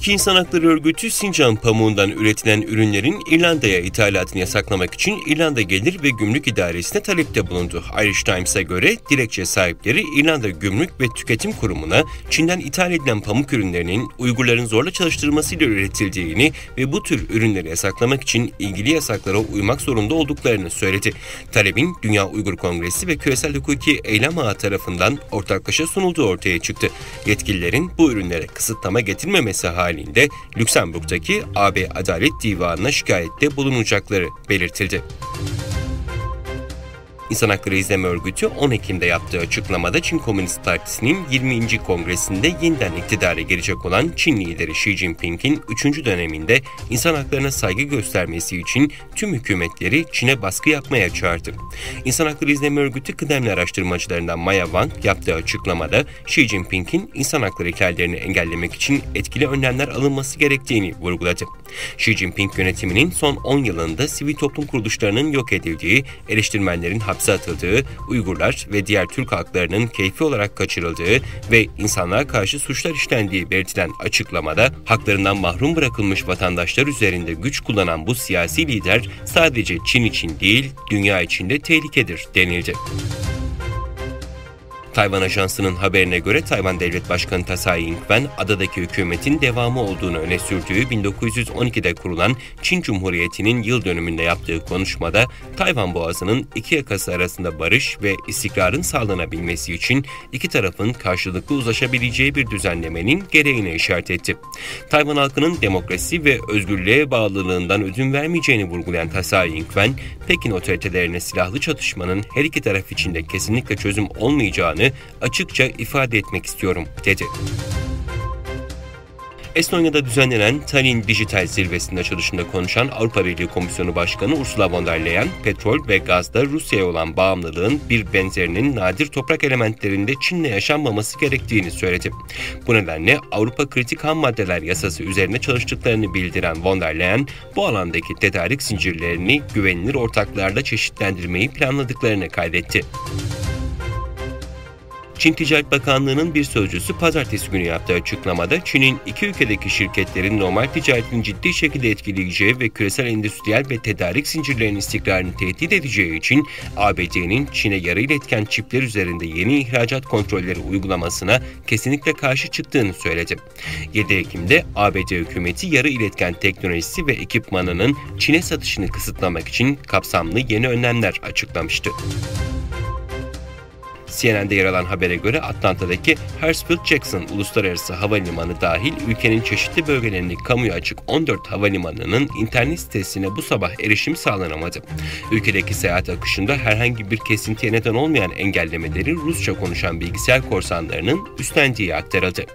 İki İnsan Hakları Örgütü, Sincan pamuğundan üretilen ürünlerin İrlanda'ya ithalatını yasaklamak için İrlanda Gelir ve Gümrük İdaresi'ne talepte bulundu. Irish Times'a göre dilekçe sahipleri İrlanda Gümrük ve Tüketim Kurumu'na Çin'den ithal edilen pamuk ürünlerinin Uygurların zorla çalıştırmasıyla üretildiğini ve bu tür ürünleri yasaklamak için ilgili yasaklara uymak zorunda olduklarını söyledi. Talebin Dünya Uygur Kongresi ve Küresel Hukuki Eylem Ağı tarafından ortaklaşa sunulduğu ortaya çıktı. Yetkililerin bu ürünlere kısıtlama getirmemesi halinde Lüksemburg'daki AB Adalet Divanı'na şikayette bulunacakları belirtildi. İnsan Hakları İzleme Örgütü 10 Ekim'de yaptığı açıklamada Çin Komünist Partisi'nin 20. Kongresinde yeniden iktidara gelecek olan Çin lideri Xi Jinping'in 3. döneminde insan haklarına saygı göstermesi için tüm hükümetleri Çin'e baskı yapmaya çağırdı. İnsan Hakları İzleme Örgütü kıdemli araştırmacılarından Maya Wang yaptığı açıklamada Xi Jinping'in insan hakları ihlallerini engellemek için etkili önlemler alınması gerektiğini vurguladı. Xi Jinping yönetiminin son 10 yılında sivil toplum kuruluşlarının yok edildiği, eleştirmenlerin hapse atıldığı, Uygurlar ve diğer Türk halklarının keyfi olarak kaçırıldığı ve insanlığa karşı suçlar işlendiği belirtilen açıklamada haklarından mahrum bırakılmış vatandaşlar üzerinde güç kullanan bu siyasi lider sadece Çin için değil, dünya için de tehlikedir denildi. Tayvan Ajansı'nın haberine göre Tayvan Devlet Başkanı Tsai Ing-wen, adadaki hükümetin devamı olduğunu öne sürdüğü 1912'de kurulan Çin Cumhuriyeti'nin yıl dönümünde yaptığı konuşmada Tayvan Boğazı'nın iki yakası arasında barış ve istikrarın sağlanabilmesi için iki tarafın karşılıklı uzlaşabileceği bir düzenlemenin gereğine işaret etti. Tayvan halkının demokrasi ve özgürlüğe bağlılığından ödün vermeyeceğini vurgulayan Tsai Ing-wen, Pekin otoritelerine silahlı çatışmanın her iki taraf için de kesinlikle çözüm olmayacağını açıkça ifade etmek istiyorum, dedi. Estonya'da düzenlenen Tallinn Dijital Zirvesi'nin açılışında konuşan Avrupa Birliği Komisyonu Başkanı Ursula von der Leyen, petrol ve gazda Rusya'ya olan bağımlılığın bir benzerinin nadir toprak elementlerinde Çin'le yaşanmaması gerektiğini söyledi. Bu nedenle Avrupa Kritik Ham Maddeler Yasası üzerine çalıştıklarını bildiren von der Leyen, bu alandaki tedarik zincirlerini güvenilir ortaklarla çeşitlendirmeyi planladıklarını kaydetti. Çin Ticaret Bakanlığı'nın bir sözcüsü pazartesi günü yaptığı açıklamada Çin'in iki ülkedeki şirketlerin normal ticaretini ciddi şekilde etkileyeceği ve küresel endüstriyel ve tedarik zincirlerinin istikrarını tehdit edeceği için ABD'nin Çin'e yarı iletken çipler üzerinde yeni ihracat kontrolleri uygulamasına kesinlikle karşı çıktığını söyledi. 7 Ekim'de ABD hükümeti yarı iletken teknolojisi ve ekipmanının Çin'e satışını kısıtlamak için kapsamlı yeni önlemler açıklamıştı. CNN'de yer alan habere göre Atlanta'daki Hartsfield-Jackson Uluslararası Havalimanı dahil ülkenin çeşitli bölgelerindeki kamuya açık 14 havalimanının internet sitesine bu sabah erişim sağlanamadı. Ülkedeki seyahat akışında herhangi bir kesintiye neden olmayan engellemeleri Rusça konuşan bilgisayar korsanlarının üstlendiği aktarıldı.